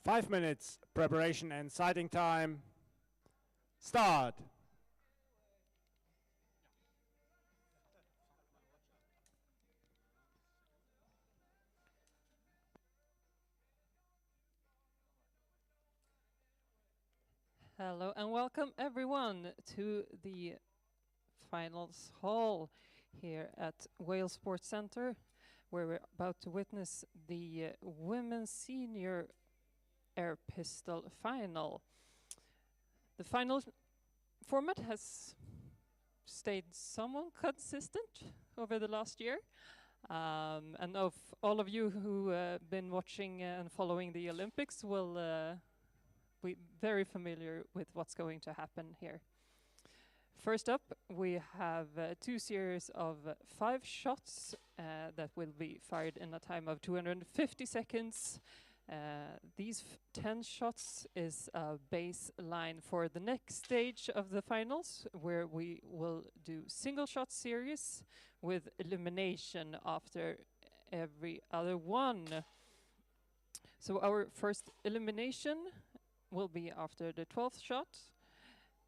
5 minutes preparation and sighting time. Start. Hello and welcome everyone to the finals hall here at Wales Sports Centre, where we're about to witness the women's senior air pistol final. The final format has stayed somewhat consistent over the last year. And of all of you who been watching and following the Olympics will be very familiar with what's going to happen here. First up, we have 2 series of 5 shots that will be fired in a time of 250 seconds. These 10 shots is a baseline for the next stage of the finals, where we will do single shot series with elimination after every other one. So our first elimination will be after the 12th shot,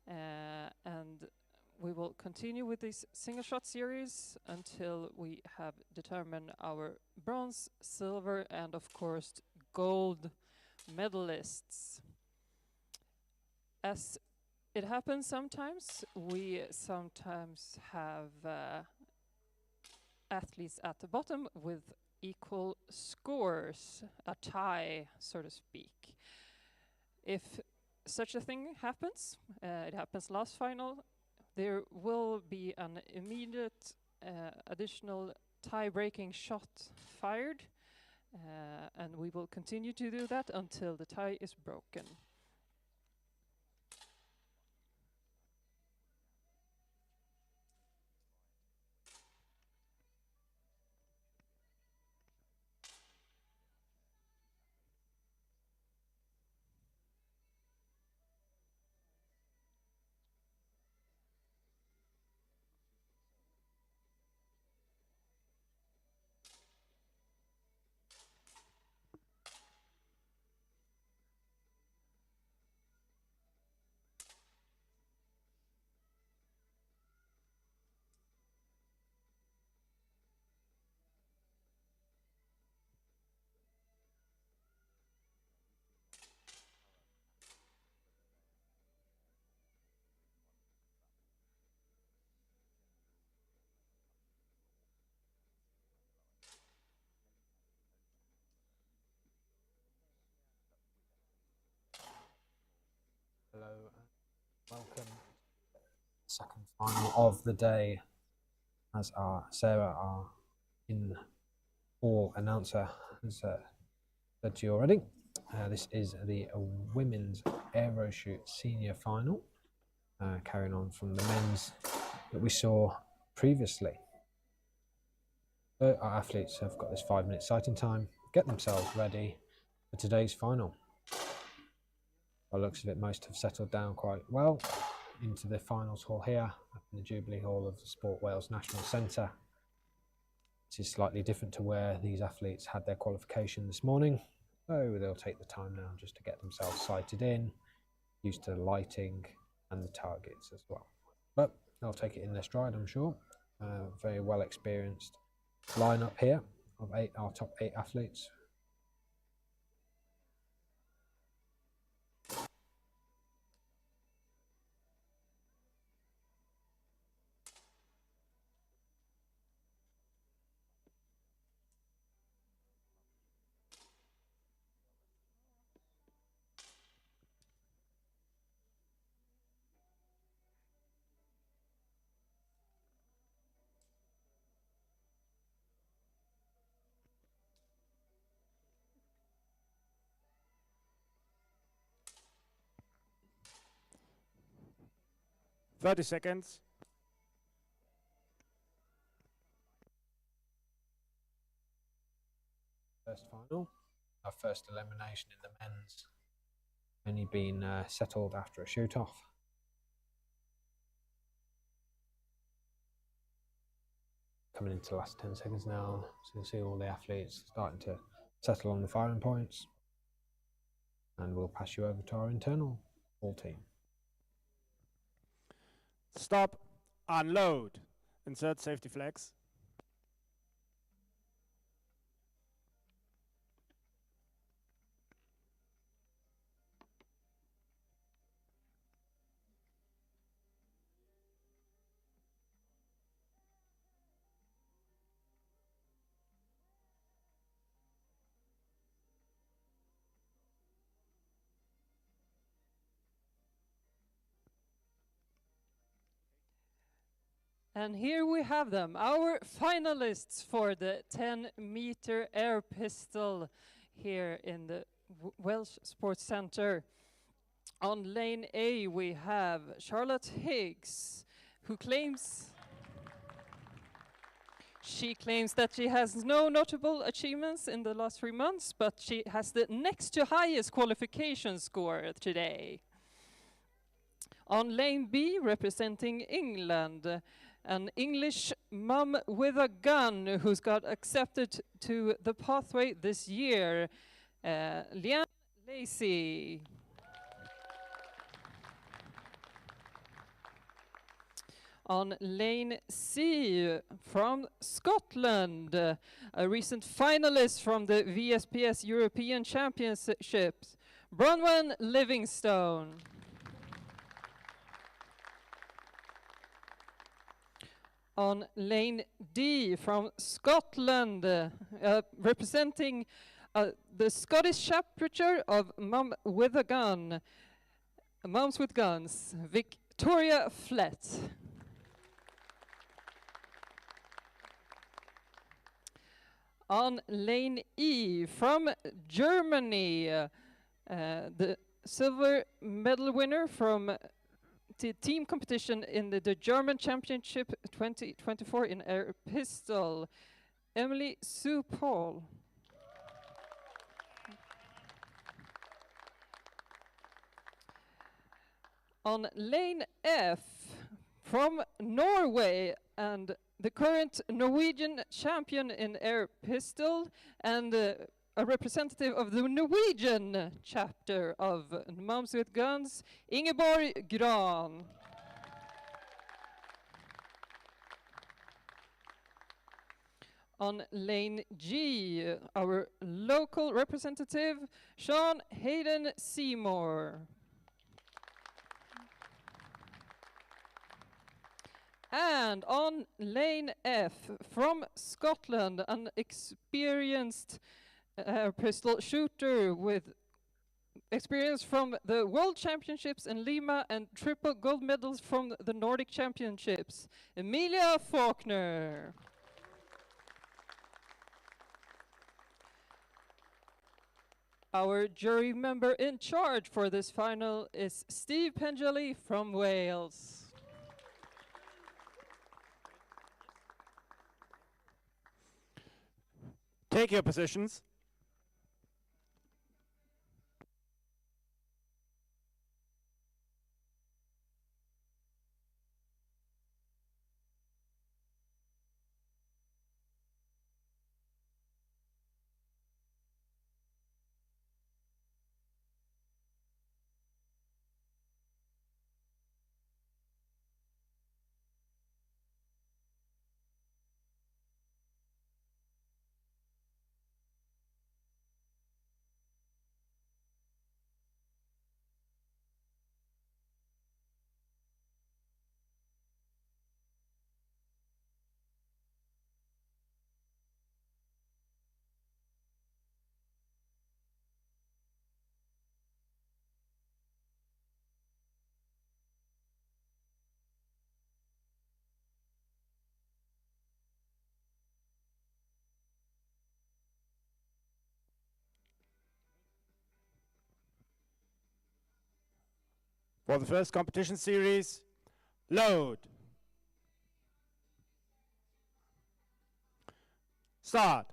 and we will continue with this single shot series until we have determined our bronze, silver, and of course gold medalists. As it happens sometimes, we sometimes have athletes at the bottom with equal scores, a tie, so to speak. If such a thing happens, it happens last final, there will be an immediate additional tie-breaking shot fired, and we will continue to do that until the tie is broken. Welcome. Second final of the day, as our Sarah, our in-hall announcer, has said to you already. This is the women's Airoshoot senior final, carrying on from the men's that we saw previously. So our athletes have got this 5-minute sighting time, get themselves ready for today's final. By the looks of it, most have settled down quite well into the finals hall here up in the Jubilee Hall of the Sport Wales National Centre. This is slightly different to where these athletes had their qualification this morning, so they'll take the time now just to get themselves sighted in, used to the lighting and the targets as well. But they'll take it in their stride, I'm sure. Very well experienced lineup here of our top 8 athletes. Thirty seconds. First final, our first elimination in the men's, only been settled after a shoot-off. Coming into the last 10 seconds now, so you see all the athletes starting to settle on the firing points. And we'll pass you over to our internal hall team. Stop. Unload. Insert safety flags. And here we have them, our finalists for the 10-meter air pistol here in the Welsh Sports Centre. On lane A, we have Charlotte Higgs, who claims that she has no notable achievements in the last 3 months, but she has the next to highest qualification score today. On lane B, representing England, an English mum with a gun who's got accepted to the pathway this year, Leanne Lacey. On lane C, from Scotland, a recent finalist from the VSPS European Championships, Bronwyn Livingstone. On lane D, from Scotland, representing the Scottish chapter of Mums with Guns, Victoria Flett. On lane E, from Germany, the silver medal winner from the team competition in the German Championship 2024 in air pistol, Emily Sue Paul. On lane F, from Norway, and the current Norwegian champion in air pistol, and a representative of the Norwegian chapter of Mums with Guns, Ingeborg Gran. On lane G, our local representative, Sean Hayden Seymour. And on lane F, from Scotland, an experienced pistol shooter with experience from the World Championships in Lima and triple gold medals from the Nordic Championships, Emilia Faulkner. Our jury member in charge for this final is Steve Pengelly from Wales. Take your positions. For the first competition series, load. Start.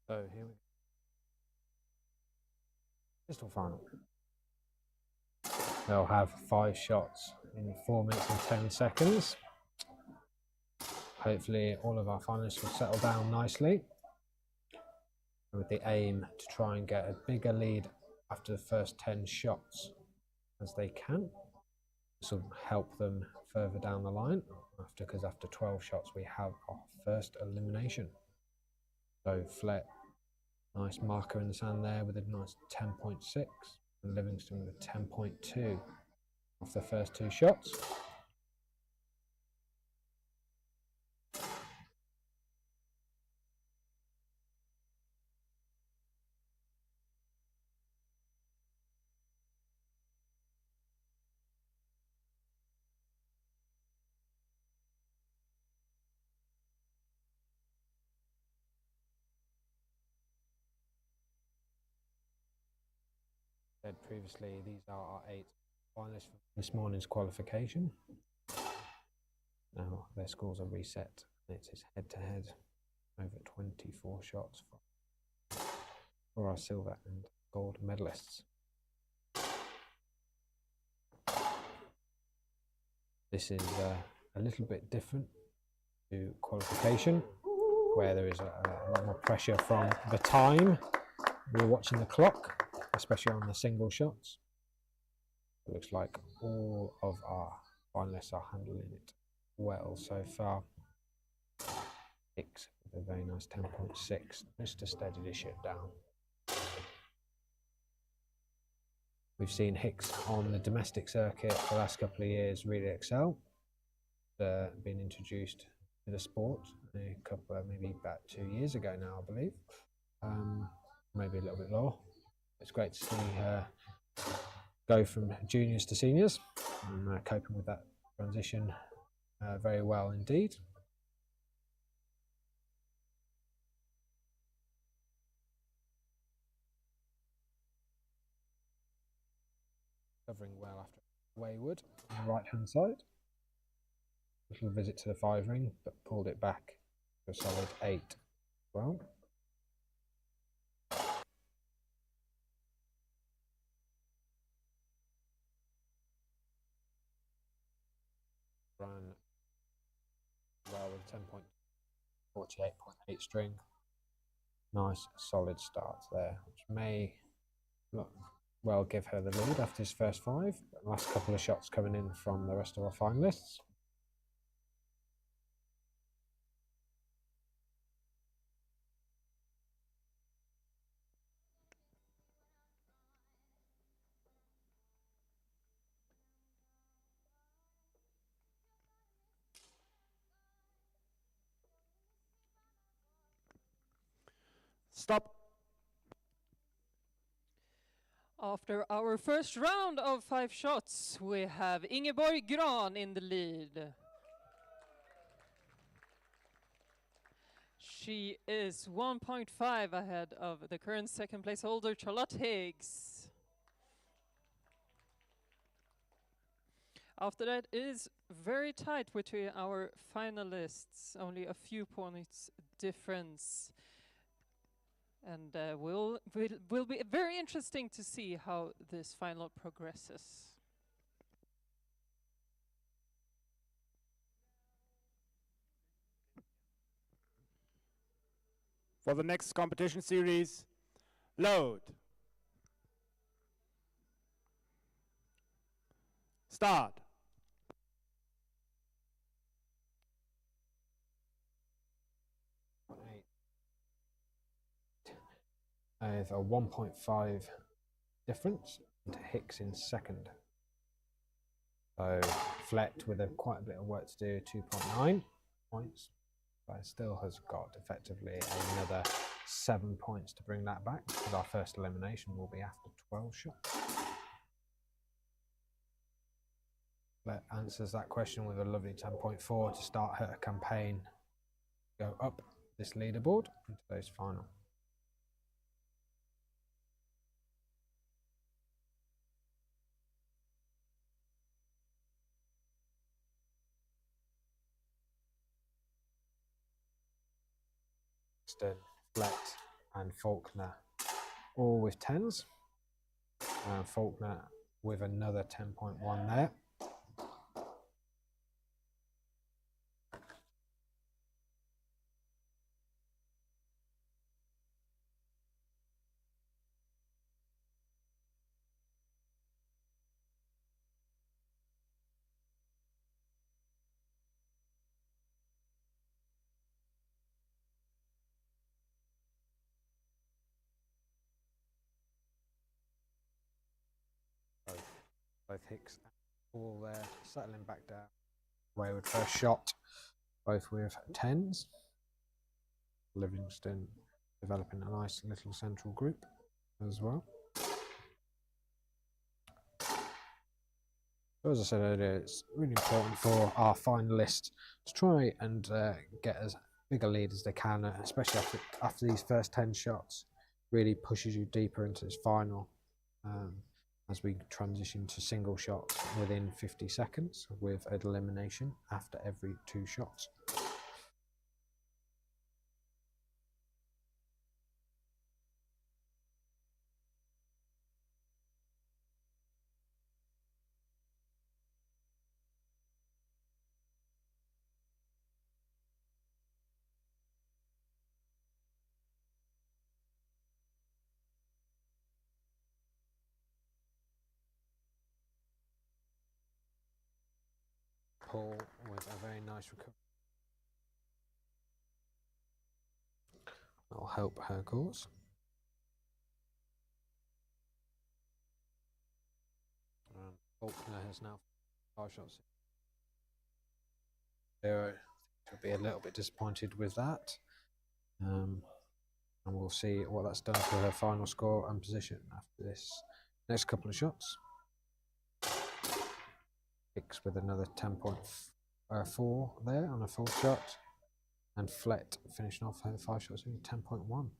So here we go. Pistol final. They'll have 5 shots in 4 minutes and 10 seconds. Hopefully all of our finalists will settle down nicely, with the aim to try and get a bigger lead after the first 10 shots as they can. This will help them further down the line, because after 12 shots we have our first elimination. So Flett, nice marker in the sand there with a nice 10.6, and Livingston with a 10.2 off the first 2 shots. Said previously, these are our 8 finalists for this morning's qualification. Now their scores are reset. It is head-to-head over 24 shots for our silver and gold medalists. This is a little bit different to qualification, where there is a lot more pressure from the time. We're watching the clock, especially on the single shots. It looks like all of our finalists are handling it well so far. Hicks with a very nice 10.6, just to steady this ship down. We've seen Hicks on the domestic circuit for the last couple of years really excel. Been introduced to the sport maybe about 2 years ago now, I believe. Maybe a little bit lower. It's great to see her go from juniors to seniors, and coping with that transition very well indeed. Covering well after wayward on the right hand side. Little visit to the 5 ring, but pulled it back to a solid 8 as well. Ran well with 10.48.8 string. Nice solid start there, which may well give her the lead after his first 5. But the last couple of shots coming in from the rest of our finalists. Stop. After our first round of 5 shots, we have Ingeborg Gran in the lead. She is 1.5 ahead of the current second place holder, Charlotte Higgs. After that, it is very tight between our finalists, only a few points difference. And will be very interesting to see how this final progresses. For the next competition series, load. Start. With a 1.5 difference, and Hicks in second. So Flett with quite a bit of work to do, 2.9 points, but still has got effectively another 7 points to bring that back, because our first elimination will be after 12 shots. Flett answers that question with a lovely 10.4 to start her campaign, go up this leaderboard in today's final. Flett and Faulkner all with 10s, and Faulkner with another 10.1 there. Both Hicks and Paul there settling back down. Wayward first shot, both with 10s. Livingston developing a nice little central group as well. So as I said earlier, it's really important for our finalists to try and get as big a lead as they can, especially after these first 10 shots. Really pushes you deeper into this final. As we transition to single shots within 50 seconds with an elimination after every 2 shots. Paul with a very nice recovery. That'll help her cause. Faulkner has now 5 shots. Zero. Will be a little bit disappointed with that. And we'll see what that's done for her final score and position after this next couple of shots. Hicks with another 10.4 there on a full shot, and Flett finishing off her 5 shots with 10.1,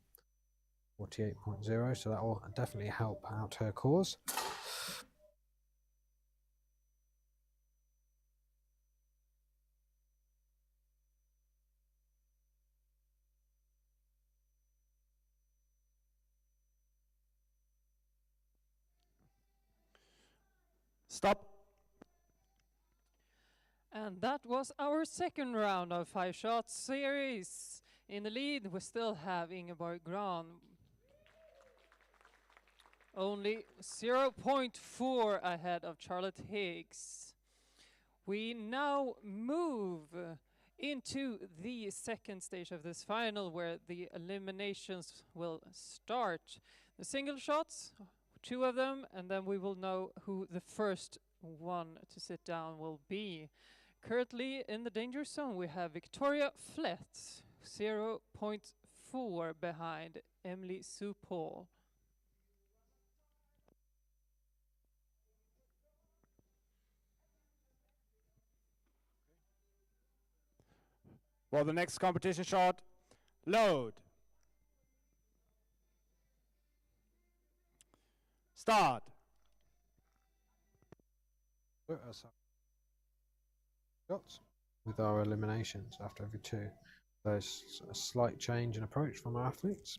48.0. So that will definitely help out her cause. Stop. And that was our second round of 5 shots series. In the lead, we still have Ingeborg Gran. Only 0.4 ahead of Charlotte Higgs. We now move into the second stage of this final, where the eliminations will start. The single shots, 2 of them, and then we will know who the first one to sit down will be. Currently in the danger zone, we have Victoria Flett, 0.4 4 behind Emily Sue Paul. For the next competition shot, load. Start. Shots with our eliminations after every 2. There's a slight change in approach from our athletes.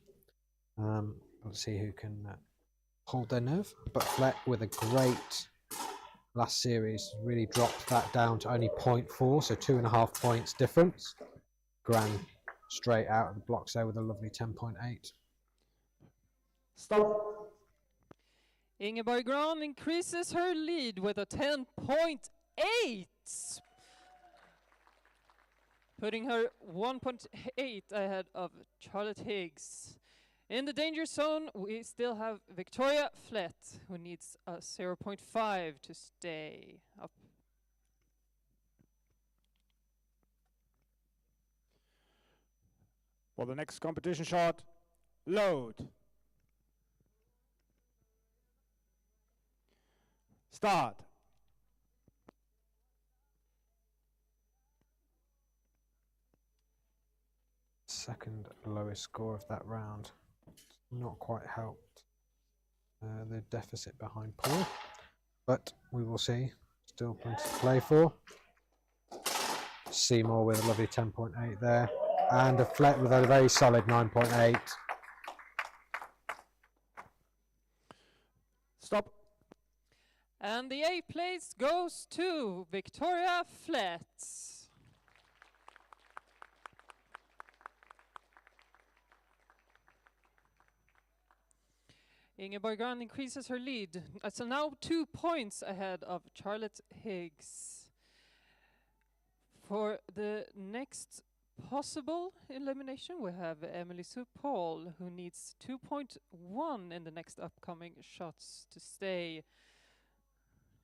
Let's see who can hold their nerve. But Fleck with a great last series really dropped that down to only 0.4, so 2.5 points difference. Gran straight out of the blocks there with a lovely 10.8. Stop. Ingeborg Gran increases her lead with a 10.8, putting her 1.8 ahead of Charlotte Higgs. In the danger zone, we still have Victoria Flett, who needs a 0.5 to stay up. For the next competition shot, load. Start. Second lowest score of that round. Not quite helped the deficit behind Paul, but we will see. Still plenty to play for. Seymour with a lovely 10.8 there, and a Fleck with a very solid 9.8. Stop. And the A place goes to Victoria Flett. Ingeborg Gran increases her lead. So now 2 points ahead of Charlotte Higgs. For the next possible elimination, we have Emily Sue Paul, who needs 2.1 in the next upcoming shots to stay.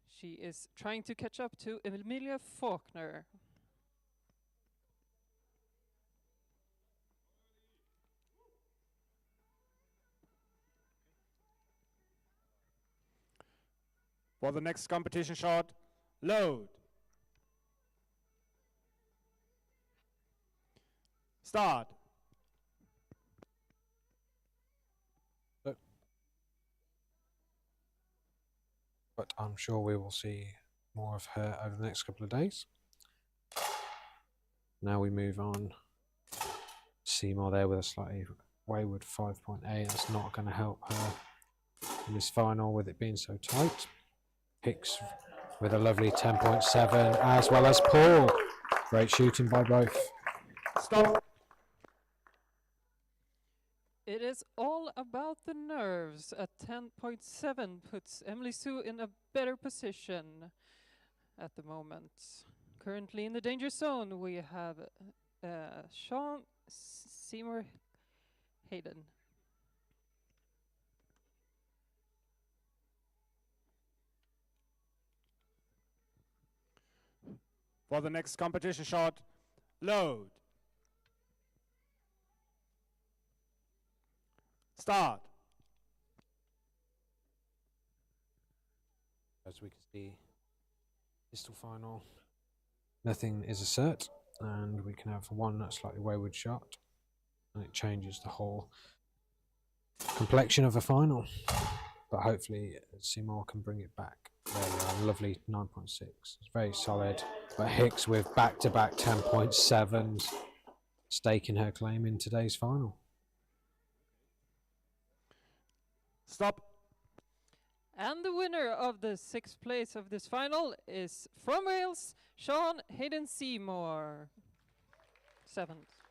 She is trying to catch up to Emilia Faulkner. For the next competition shot, load. Start. But I'm sure we will see more of her over the next couple of days. Now we move on. Seymour there with a slightly wayward 5.8. That's not going to help her in this final with it being so tight. Hicks with a lovely 10.7, as well as Paul. Great shooting by both. Stop. It is all about the nerves. At 10.7 puts Emily Sue in a better position at the moment. Currently in the danger zone, we have Sean Seymour Hayden. For the next competition shot, load. Start. As we can see, pistol final. Nothing is a cert, and we can have one slightly wayward shot, and it changes the whole complexion of a final. But hopefully Seymour can bring it back. There we are, lovely 9.6. It's very solid. But Hicks with back-to-back 10.7s, staking her claim in today's final. Stop. And the winner of the 6th place of this final is from Wales, Sean Hayden Seymour. 7th.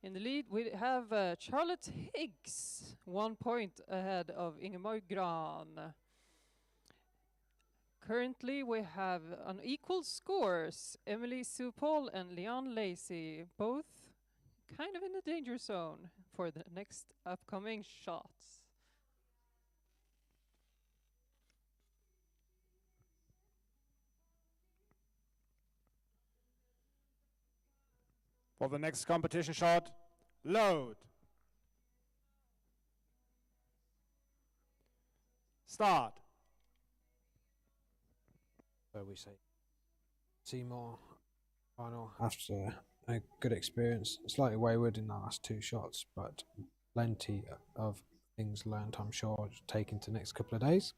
In the lead, we have Charlotte Higgs, 1 point ahead of Ingeborg Gran. Currently, we have unequal scores. Emily Sue Paul and Leon Lacey, both kind of in the danger zone for the next upcoming shots. For the next competition shot, load. Start. So we say Seymour final after a good experience, slightly wayward in the last 2 shots, but plenty of things learned, I'm sure, taken to the next couple of days.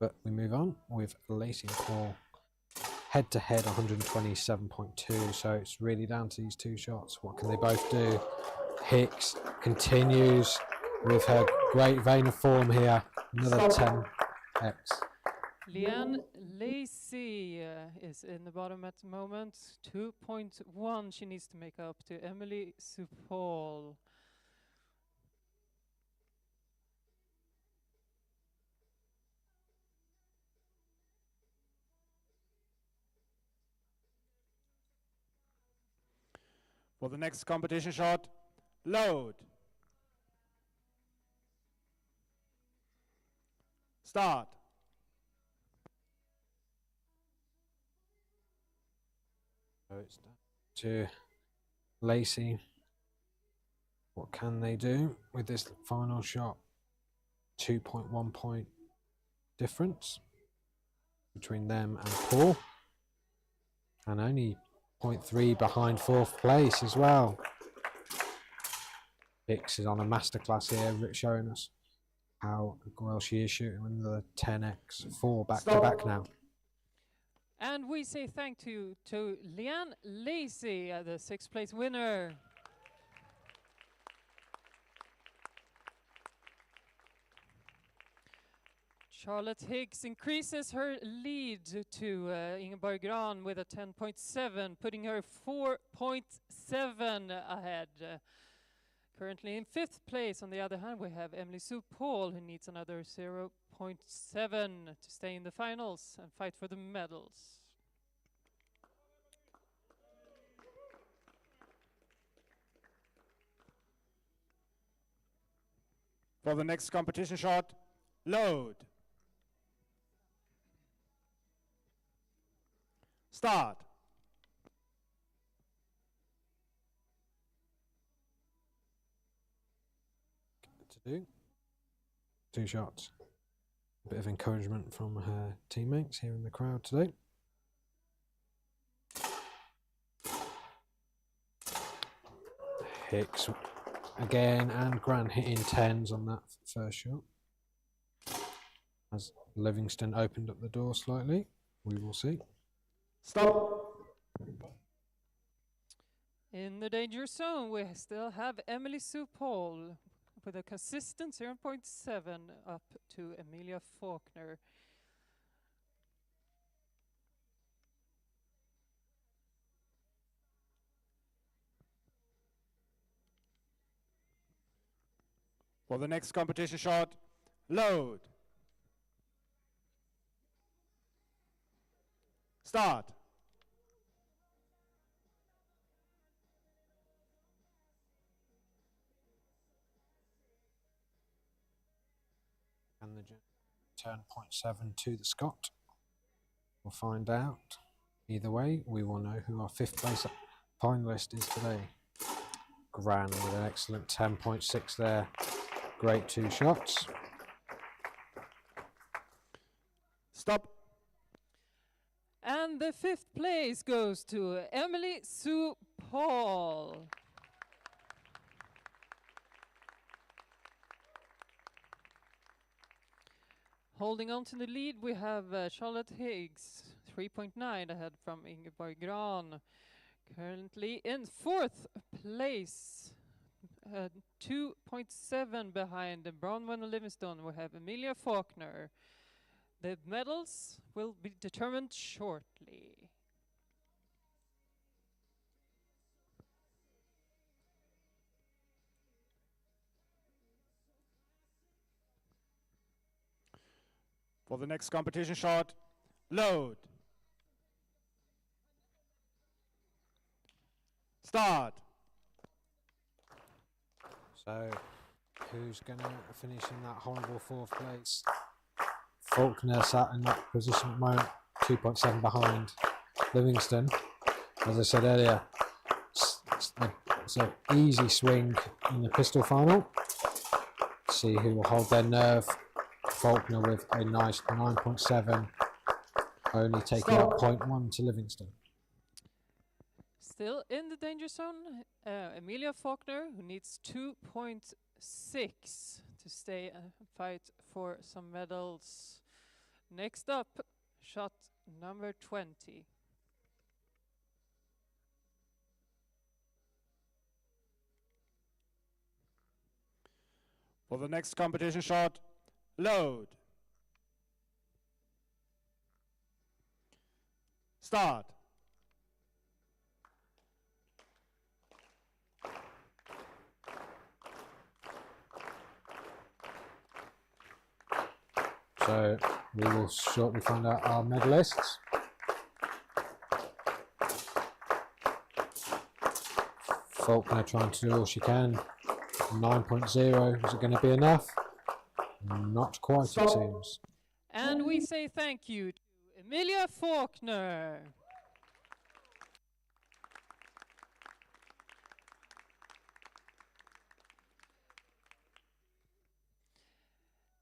But we move on with Lacey and Paul head to head 127.2, so it's really down to these 2 shots. What can they both do? Hicks continues with her great vein of form here, another 10x. Leanne Lacey is in the bottom at the moment. 2.1 she needs to make up to Emily Supol. For the next competition shot, load. Start. So it's down to Lacey. What can they do with this final shot? 2.1 point difference between them and Paul, and only 0.3 behind 4th place as well. Hicks is on a masterclass here, showing us how well she is shooting with the 10x 4 back to back now. And we say thank you to Leanne Lacey, the 6th place winner. Charlotte Higgs increases her lead to Ingeborg Gran with a 10.7, putting her 4.7 ahead. Currently in 5th place, on the other hand, we have Emily Sue Paul, who needs another 0.7 to stay in the finals and fight for the medals. For the next competition shot, load. Start. To do 2 shots. A bit of encouragement from her teammates here in the crowd today. Hicks again, and Grant hitting 10s on that first shot. As Livingston opened up the door slightly, we will see. Stop. In the danger zone, we still have Emily Sue Paul with a consistent 0.7 up to Emilia Faulkner. For the next competition shot, load. Start. And the turn 0.7 to the Scot. We'll find out. Either way, we will know who our 5th place finalist is today. Gran with an excellent 10.6 there. Great 2 shots. Stop. And the 5th place goes to Emily Sue Paul. Holding on to the lead, we have Charlotte Higgs, 3.9 ahead from Ingeborg Gran. Currently in 4th place, 2.7 behind Bronwyn and Livingstone, we have Emilia Faulkner. The medals will be determined shortly. For the next competition shot, load. Start. So, who's going to finish in that horrible 4th place? Faulkner sat in that position at the moment, 2.7 behind Livingston. As I said earlier, the It's an easy swing in the pistol final. See who will hold their nerve. Faulkner with a nice 9.7, only taking out 0.1 to Livingston. Still in the danger zone, Emilia Faulkner, who needs 2.6 to stay and fight for some medals. Next up, shot number 20. For the next competition shot, load. Start. So we will shortly find out our medalists. Faulkner trying to do all she can. 9.0, is it going to be enough? Not quite, it seems. And we say thank you to Emilia Faulkner.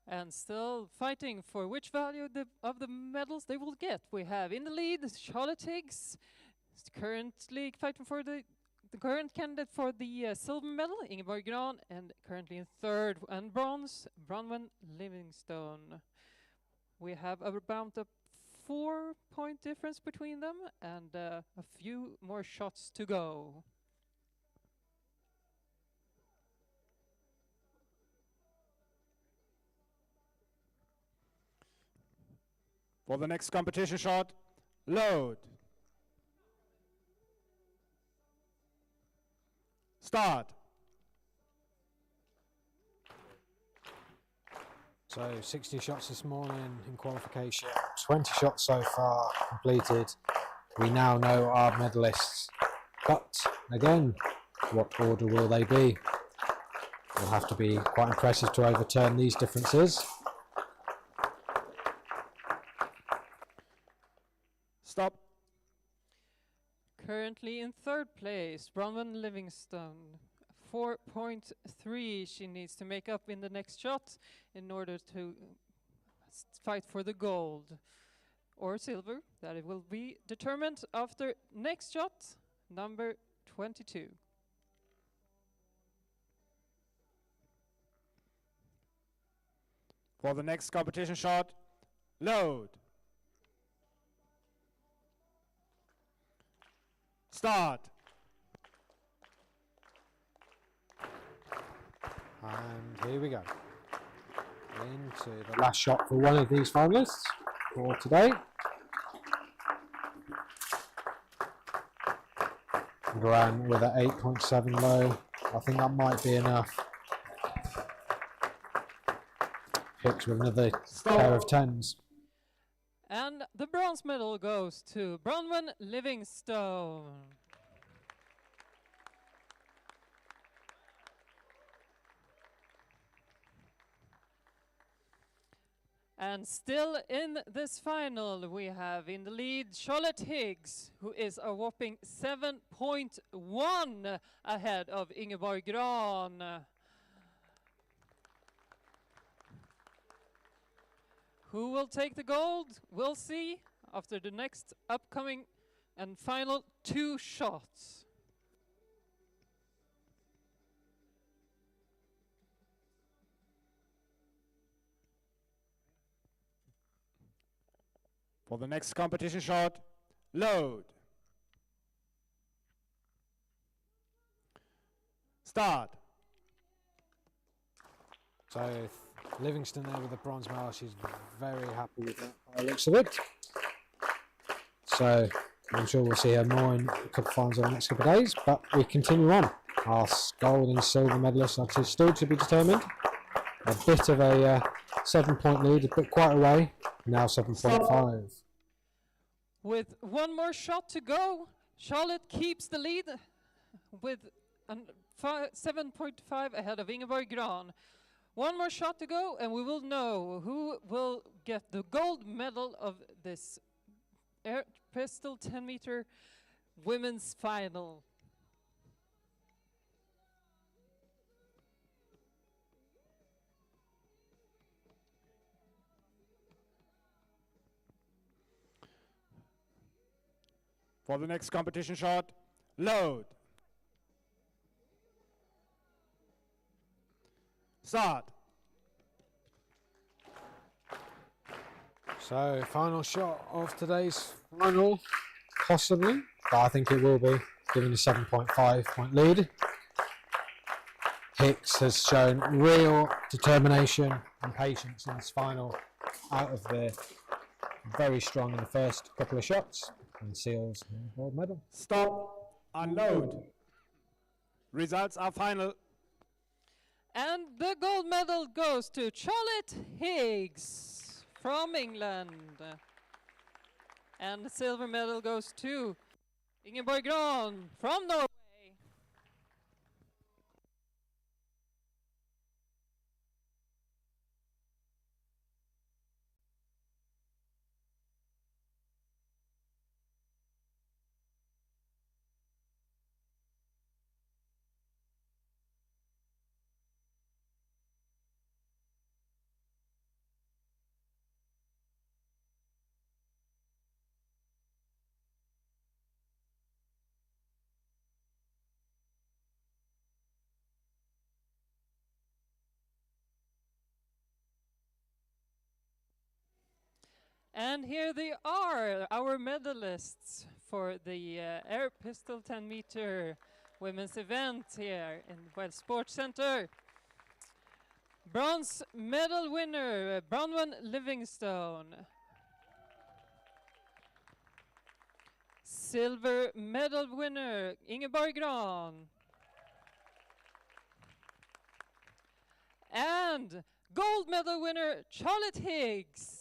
And still fighting for which value of the medals they will get. We have in the lead Charlotte Higgs, currently fighting for the current candidate for the silver medal, Ingeborg Gran, and currently in third and bronze, Bronwyn Livingstone. We have about a 4-point difference between them and a few more shots to go. For the next competition shot, load. Start. So 60 shots this morning in qualification, 20 shots so far completed. We now know our medalists, but again, what order will they be? Will have to be quite impressive to overturn these differences. Stop. Currently in third place, Bronwyn Livingstone. 4.3 she needs to make up in the next shot in order to fight for the gold or silver. That it will be determined after next shot, number 22. For the next competition shot, load. Start. And here we go. Into the last shot for one of these finalists for today. Gran with an 8.7 low. I think that might be enough. Hicks with another pair of 10s. And the bronze medal goes to Bronwyn Livingstone. And still in this final, we have in the lead Charlotte Higgs, who is a whopping 7.1 ahead of Ingeborg Gran. Who will take the gold? We'll see after the next upcoming and final 2 shots. For the next competition shot, load. Start. So Livingston there with the bronze medal. She's very happy with that by the looks of it. So I'm sure we'll see her more in a couple of finals over the next couple of days. But we continue on. Our gold and silver medalists are still to be determined. A bit of a 7-point lead, but quite a way. Now 7.5. With one more shot to go, Charlotte keeps the lead with 7.5 ahead of Ingeborg Gran. One more shot to go, and we will know who will get the gold medal of this pistol 10-meter women's final. For the next competition shot, load. Start. So, final shot of today's final, possibly, but I think it will be, given a 7.5 point lead. Hicks has shown real determination and patience in this final, out of the very strong in the first couple of shots, and seals the gold medal. Stop. Unload. Results are final. And the gold medal goes to Charlotte Higgs from England. And the silver medal goes to Ingeborg Gran from Norway. And here they are, our medalists for the air pistol 10 meter women's event here in Welsh Sports Center. Bronze medal winner, Bronwyn Livingstone. Silver medal winner, Ingeborg Gran. And gold medal winner, Charlotte Higgs.